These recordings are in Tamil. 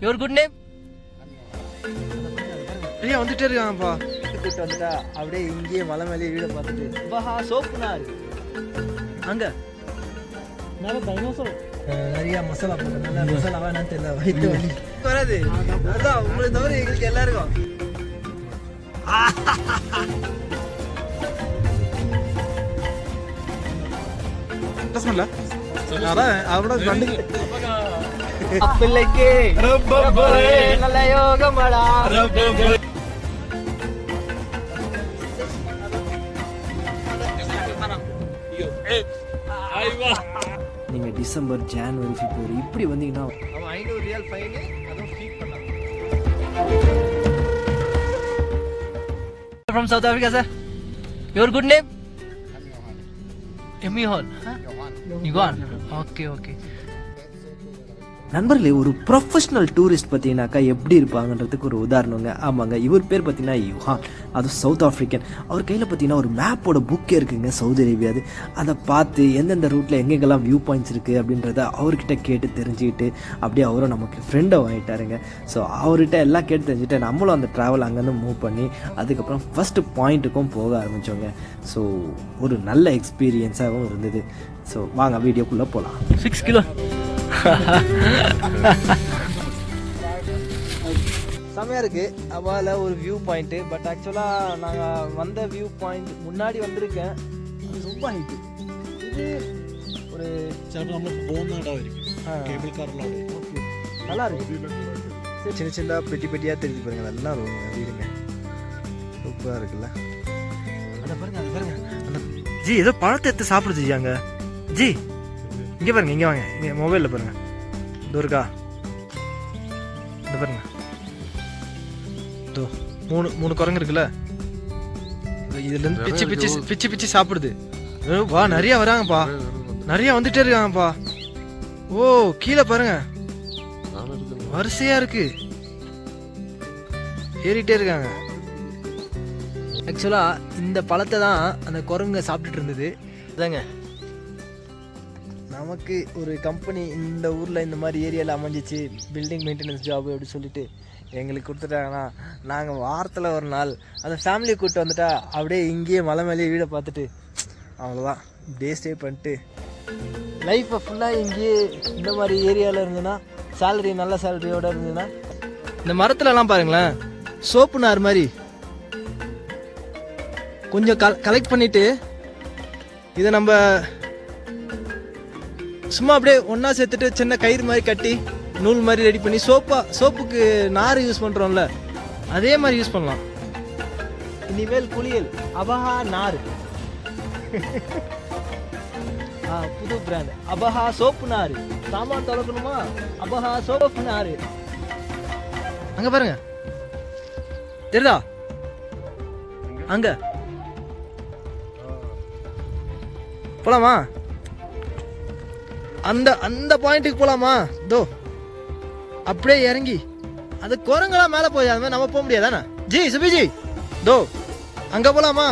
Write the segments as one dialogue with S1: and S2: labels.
S1: Your good name?
S2: ஐயா வந்துட்டே இருக்காங்கப்பா.
S1: கூட்டு வந்துட்டா அப்படியே இங்கேயே மலை மேலே வீட பார்த்துட்டு பஹா சோப்புனா இருக்கு. அங்க
S3: மேலே டைனோசர்
S1: நிறைய மசாலா போட்டு நல்லா மசாலாவா என்னன்னு தெரியல, வயிற்று வலி வராது. அதான் உங்களை தவிர எங்களுக்கு எல்லாருக்கும். பிள்ளைக்கு நல்ல யோகமடா.
S4: நீங்கள் டிசம்பர் ஜான்வரி பிப்ரவரி இப்படி வந்தீங்கன்னா
S1: அவன் 500 ரியால் ஃபைனு, அதுவும் ஃபீட் பண்ணலாம். From South Africa, sir. Your good name? Emihan. Yohan. Okay.
S4: நண்பர்களே, ஒரு ப்ரொஃபஷ்னல் டூரிஸ்ட் பார்த்தீங்கன்னாக்கா எப்படி இருப்பாங்கன்றதுக்கு ஒரு உதாரணங்க. ஆமாங்க, இவர் பேர் பார்த்தீங்கன்னா யுஹான், அதுவும் சவுத் ஆஃப்ரிக்கன். அவர் கையில் பார்த்தீங்கன்னா ஒரு மேப்போட புக்கே இருக்குங்க, சவுதி அரேபியாது. அதை பார்த்து எந்தெந்த ரூட்டில் எங்கெங்கெல்லாம் வியூ பாயிண்ட்ஸ் இருக்குது அப்படின்றத அவர்கிட்ட கேட்டு தெரிஞ்சுக்கிட்டு அப்படியே அவரும் நமக்கு ஃப்ரெண்டை வாங்கிட்டாருங்க. ஸோ அவர்கிட்ட எல்லாம் கேட்டு தெரிஞ்சுட்டு நம்மளும் அந்த ட்ராவல் அங்கேருந்து மூவ் பண்ணி அதுக்கப்புறம் ஃபஸ்ட்டு பாயிண்ட்டுக்கும் போக ஆரம்பித்தோங்க. ஸோ ஒரு நல்ல எக்ஸ்பீரியன்ஸாகவும் இருந்தது. ஸோ வாங்க வீடியோக்குள்ளே போகலாம்.
S1: 6 கிலோ செம்மையாக இருக்குது. அவால ஒரு வியூ பாயிண்ட்டு. பட் ஆக்சுவலாக நாங்கள் வந்த வியூ பாயிண்ட் முன்னாடி வந்திருக்கேன், அது ரொம்ப ஹைட்டு. இது ஒரு ஓகே நல்லா இருக்கு.
S2: சின்ன சின்ன பெட்டியாக தெரிஞ்சு பாருங்க, நல்லா இருக்கும் வீடுங்க, சூப்பராக இருக்குல்ல.
S1: அதை பாருங்க
S2: அந்த ஜி ஏதோ பழத்தை எடுத்து சாப்பிடுச்சு ஜி அங்கே. ஜி இங்கே பாருங்க, இங்கே வாங்க, இங்கே மொபைலில் பாருங்க, துர்கா இந்த பாருங்க, மூணு குரங்கு இருக்குல்ல, இதுலேருந்து பிச்சு சாப்பிடுது. வா நிறைய வராங்கப்பா, நிறைய வந்துட்டே இருக்காங்கப்பா. ஓ கீழே பாருங்க, வரிசையா இருக்கு, ஏறிட்டே இருக்காங்க.
S1: ஆக்சுவலாக இந்த பழத்தை தான் அந்த குரங்கு சாப்பிட்டுட்டு இருந்தது. அதாங்க நமக்கு ஒரு கம்பெனி இந்த ஊரில் இந்த மாதிரி ஏரியாவில் அமைஞ்சிச்சு, பில்டிங் மெயின்டெனன்ஸ் ஜாப் அப்படி சொல்லிட்டு எங்களுக்கு கொடுத்துட்டாங்கன்னா நாங்கள் வாரத்தில் ஒரு நாள் அந்த ஃபேமிலியை கூப்பிட்டு வந்துட்டா அப்படியே இங்கேயே மலை மேலேயே வீடை பார்த்துட்டு அவ்வளோதான் டே ஸ்டே பண்ணிட்டு லைஃப்பை ஃபுல்லாக இங்கேயே இந்த மாதிரி ஏரியாவில் இருந்ததுன்னா சேலரி நல்ல சேலரியோடு இருந்ததுன்னா. இந்த மரத்துலலாம் பாருங்களேன், சோப்பு நார் மாதிரி கொஞ்சம் கலெக்ட் பண்ணிவிட்டு இதை நம்ம சும்மா அப்படியே ஒன்றா சேர்த்துட்டு சின்ன கயிறு மாதிரி கட்டி நூல் மாதிரி ரெடி பண்ணி சோப்புக்கு நார் யூஸ் பண்ணுறோம்ல, அதே மாதிரி யூஸ் பண்ணலாம். இனிமேல் குளியல் அபஹா நார், புது பிராண்ட் அபஹா சோப்பு நார். சாமான் தொலைக்கணுமா, அபஹா சோப்பு நார். அங்கே பாருங்க தெரியுதா, அங்கே போலாமா, அந்த பாயிண்ட்டுக்கு போலாமா? தோ அப்படியே இறங்கி அது குரங்கெல்லாம் மேலே போய் அது மாதிரி நம்ம போக முடியாதானே ஜி? சுபிஜி தோ அங்கே போகலாமா?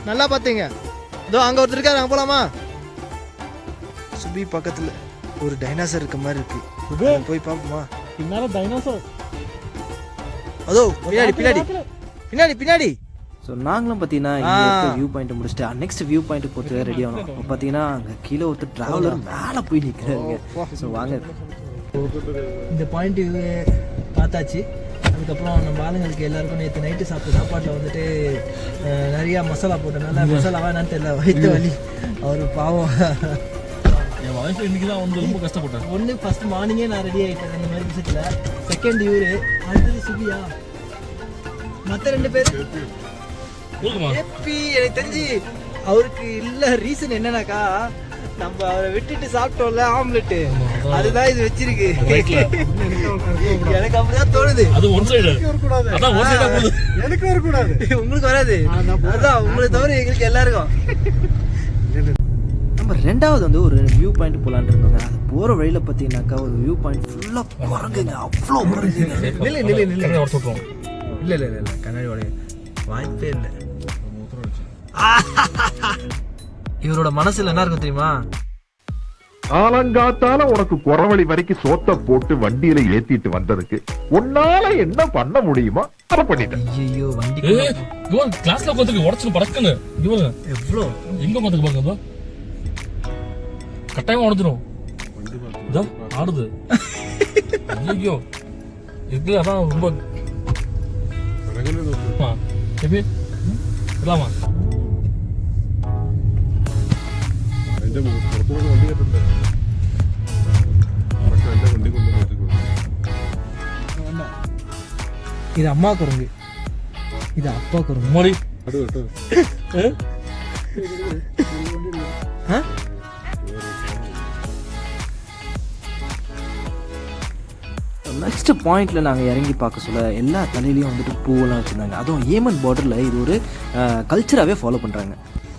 S1: நல்லா பார்த்தீங்க, தோ அங்கே ஒருத்தர் இருக்காரு, அங்கே போகலாமா?
S2: சுபி பக்கத்தில் ஒரு டைனாசர் இருக்க மாதிரி இருக்கு, போய் பார்ப்போமா?
S3: பின்னால டைனோசர்,
S2: அதோ பின்னாடி.
S4: ஸோ நாங்களும் பார்த்தீங்கன்னா இங்கே வியூ பாயிண்ட் முடிச்சுட்டு நெக்ஸ்ட் வியூ பாயிண்ட் போட்டு ரெடி ஆகணும். அப்போ பார்த்தீங்கன்னா அங்கே கீழே ஒருத்தர் ட்ராவலர் மேலே போய் நிற்கிறாருங்க. ஸோ வாங்க
S1: இந்த பாயிண்ட் பார்த்தாச்சு. அதுக்கப்புறம் நம்ம ஆளுங்களுக்கு எல்லாருக்கும் நேற்று நைட்டு சாப்பிட்ட சாப்பாட்டில் வந்துட்டு நிறையா மசாலா போட்டனால மசாலாவா என்னன்னு தெரியல, வயிற்று வலி. அவர் பாவம்,
S3: என் வாய்ஸ் இன்னைக்கு தான் வந்து ரொம்ப கஷ்டப்பட்டேன்.
S1: ஒன்று ஃபஸ்ட் மார்னிங்கே நான் ரெடி ஆகிட்டேன் இந்த மாதிரி விஷயத்தில். செகண்ட் இவரு, அடுத்தது சுபியா, மற்ற 2 பேர் எனக்கு தெரிஞ்சு அவருக்கு இல்ல ரீசன் என்னன்னாக்கா, நம்ம அவரை விட்டுட்டு சாப்பிட்டோம்ல ஆம்லெட், அதுதான் இது வச்சிருக்கு. எனக்கு அப்படிதான் தோணுது.
S3: அது ஒன் சைடு, அதான் ஒன் சைடா போகுது.
S2: எனக்கு வரக்கூடாது,
S1: உங்களுக்கு வராது. அதான் உங்களை தவிர எங்களுக்கு எல்லாருக்கும்.
S4: நம்ம ரெண்டாவது வந்து ஒரு வியூ பாயிண்ட் போகலான்னு இருந்தோங்க. அது போகிற வழியில் பார்த்தீங்கன்னாக்கா ஒரு வியூ பாயிண்ட் ஃபுல்லாக குரங்குங்க, அவ்வளோ குரங்குங்க.
S2: இல்லை கண்ணாடி உடைய வாய்ப்பே இல்லை.
S1: இவரோட மனசுல என்ன இருக்கும் தெரியுமா,
S5: காலங்காத்தால உனக்கு குறவழி வரைக்கும் சோத்த போட்டு வண்டியில ஏத்திட்டு வந்ததுக்கு உன்னால என்ன பண்ண முடியுமோ அதை பண்ணிட்டேன்.
S1: ஐயோ வண்டி
S3: இவன் கிளாஸ்ல உட்காந்துருக்கு உடச்சு படக்குன்னு இவன்
S1: எவ்வளோ
S3: எங்க உட்காந்துக்கு பாருங்க கட்டாயமா உடச்சிரும் இதோ ஆடுது ஐயோ இது அதான் ரொம்ப எப்படி இல்லாமா
S1: இது அம்மா குரங்கு, இது அப்பா குரங்கு.
S3: மோடி
S4: நெக்ஸ்ட் பாயிண்ட்ல நாங்கள் இறங்கி பார்க்க சொல்ல எல்லா தலையிலையும் வந்துட்டு பூவெல்லாம் வச்சுருந்தாங்க. அதுவும் ஏமன் பார்டரில் இது ஒரு கல்ச்சராகவே ஃபாலோ பண்ணுறாங்க.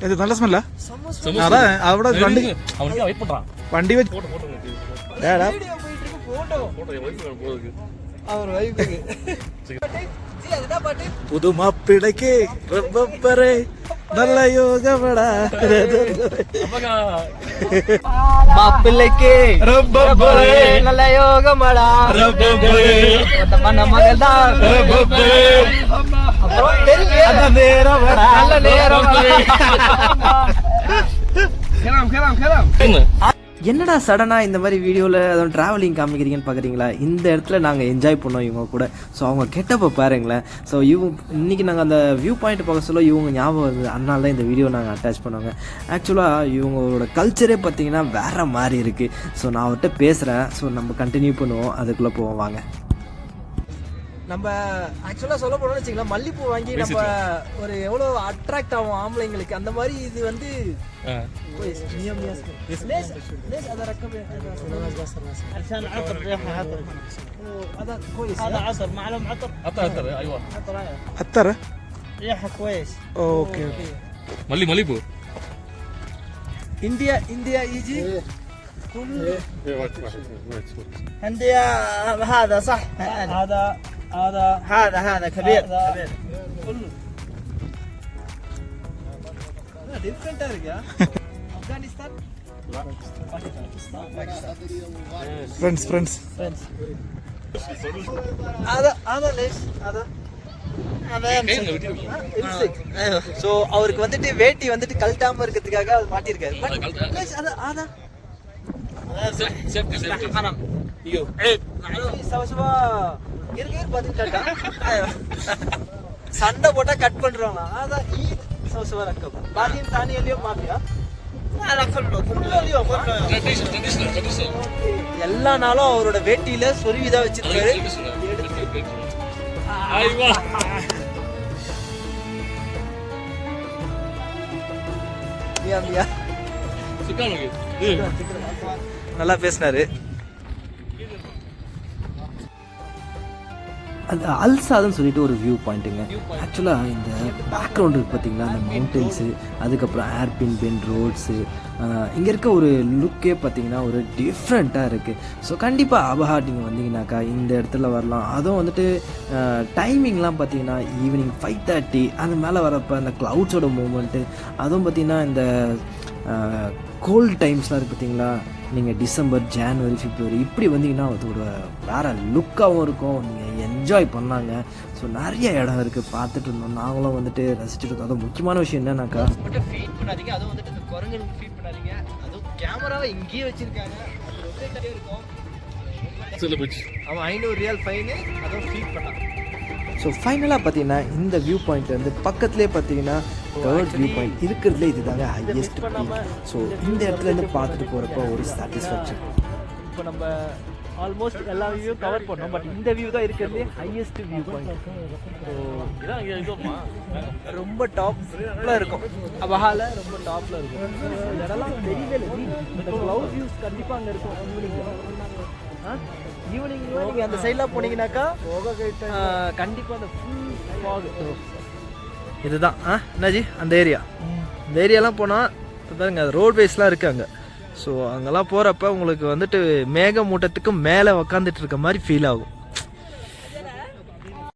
S2: இது நல்ல ஸ்மெல்ல அதான் அதோட வண்டி
S3: அவனுக்கு வெயிட் பண்றான்
S2: வண்டி வச்சு டேடா
S1: அவர் வைஃபுக்கு
S2: புது மாப்பிளைக்கு ரொம்பப்பரே நல்ல யோகமடா
S1: மாப்பிள்ளைக்கு
S2: ரொம்பப்பரே
S1: நல்ல யோகமடா மகள் தான் அப்புறம்
S2: நேரம்
S1: நல்ல நேரம்.
S4: என்னடா சடனாக இந்த மாதிரி வீடியோவில் அதுவும் ட்ராவலிங் காமிக்கிறீங்கன்னு பார்க்குறீங்களா? இந்த இடத்துல நாங்கள் என்ஜாய் பண்ணோம் இவங்க கூட. ஸோ அவங்க கெட்டப்போ பாருங்களேன். ஸோ இன்றைக்கி நாங்கள் அந்த வியூ பாயிண்ட் பார்க்க சொல்ல இவங்க ஞாபகம் வருது. அதனால தான் இந்த வீடியோ நாங்கள் அட்டாச் பண்ணுவாங்க. ஆக்சுவலாக இவங்களோட கல்ச்சரே பார்த்திங்கன்னா வேறு மாதிரி இருக்குது. ஸோ நான் அவர்கிட்ட பேசுகிறேன். ஸோ நம்ம கண்டினியூ பண்ணுவோம், அதுக்குள்ளே போவோம் வாங்க.
S1: நம்ம ஆக்சுவலாக சொல்ல போனோம்னு வச்சுக்கலாம், மல்லிப்பூ வாங்கி நம்ம ஒரு எவ்வளோ அட்ராக்ட் ஆகும் ஆம்பளைங்களுக்கு, அந்த மாதிரி இது வந்து
S2: அத்தர ஓகே ஓகே
S3: மல்லிப்பூ
S1: இந்தியா இந்தியா ஈஜி
S6: عندي هذا صح هذا كبير
S1: டிஃப்ரெண்டா இருக்கா? ஆப்கானிஸ்தான்
S2: ஃப்ரெண்ட்ஸ்
S1: هذا ليش هذا ஸோ அவருக்கு வந்துட்டு வேட்டி வந்துட்டு கழட்டாம இருக்கிறதுக்காக அது மாட்டிருக்காரு. சண்டை போட்டா கட் பண்றாங்க. அதான் எல்லா நாளும் அவரோட வேட்டியில சொருவிதான் வச்சிருக்காரு. நல்லா பேசினாரு.
S4: அந்த அல்சாதுன்னு சொல்லிட்டு ஒரு வியூ பாயிண்ட்டுங்க. ஆக்சுவலாக இந்த பேக்ரவுண்டு இருக்குது பார்த்தீங்களா, அந்த மவுண்டன்ஸு, அதுக்கப்புறம் ஏர்பின் பென் ரோட்ஸு, இங்கே இருக்க ஒரு லுக்கே பார்த்தீங்கன்னா ஒரு டிஃப்ரெண்ட்டாக இருக்குது. ஸோ கண்டிப்பாக அபஹாட் நீங்கள் வந்தீங்கன்னாக்கா இந்த இடத்துல வரலாம். அதுவும் வந்துட்டு டைமிங்லாம் பார்த்தீங்கன்னா ஈவினிங் 5:30 அந்த மேலே வரப்போ அந்த க்ளவுட்ஸோட மூமெண்ட்டு, அதுவும் பார்த்தீங்கன்னா இந்த கோல்டு டைம்ஸ்லாம் இருக்குது பார்த்தீங்களா, நீங்கள் டிசம்பர், ஜான்வரி, பிப்ரவரி இப்படி வந்தீங்கன்னா அதோட வேறு லுக்காகவும் இருக்கும். நீங்கள் என்ஜாய் பண்ணாங்க. ஸோ நிறைய இடம் இருக்குது, பார்த்துட்டு இருந்தோம். நாங்களும் வந்துட்டு ரசிச்சுட்டு இருந்தோம். அதுவும் முக்கியமான விஷயம் என்னன்னாக்கா,
S1: மட்டும் ஃபீட் பண்ணாதீங்க. அதுவும் வந்துட்டு இந்த குரங்களுக்கு ஃபீட் பண்ணாதீங்க. அதுவும் கேமராவை இங்கேயே வச்சிருக்காங்க. அது ரொம்ப கடையே இருக்கும். அவன் 500 ரியால் ஃபைனு, அதுவும் ஃபீட் பண்ணான்.
S4: ஸோ ஃபைனலாக பார்த்தீங்கன்னா இந்த வியூ பாயிண்ட்லேருந்து பக்கத்துலேயே பார்த்தீங்கன்னா தேர்ட் வியூ பாயிண்ட் இருக்கிறதுல இதுதாங்க ஹையஸ்ட் பீக். ஸோ இந்த இடத்துலேருந்து பார்த்துட்டு போகிறப்ப ஒரு சாட்டிஸ்ஃபேக்ஷன்.
S1: இப்போ நம்ம ஆல்மோஸ்ட் எல்லா வியூ கவர் பண்ணோம். பட் இந்த வியூ தான் இருக்கிறதுலே ஹையஸ்ட் வியூ பாயிண்ட். ரொம்ப டாப்ல இருக்கும். அபஹால ரொம்ப டாப்ல இருக்கும். இந்த இடம்லாம் தெரியவே இல்லை. இந்த க்ளவுட் வியூஸ் கண்டிப்பாக அங்கே இருக்கும். ஈவினிங் நீங்கள் அந்த சைட்லாம் போனீங்கன்னாக்கா கண்டிப்பாக அந்த ஃபுல் ஃபாக்.
S2: இதுதான் என்னாஜி அந்த ஏரியா. இந்த ஏரியாலாம் போனால் இப்போ பாருங்க ரோட்வேஸ்லாம் இருக்குது அங்கே. ஸோ அங்கெல்லாம் போகிறப்ப உங்களுக்கு வந்துட்டு மேகமூட்டத்துக்கு மேலே உக்காந்துட்டு இருக்க மாதிரி ஃபீல் ஆகும்.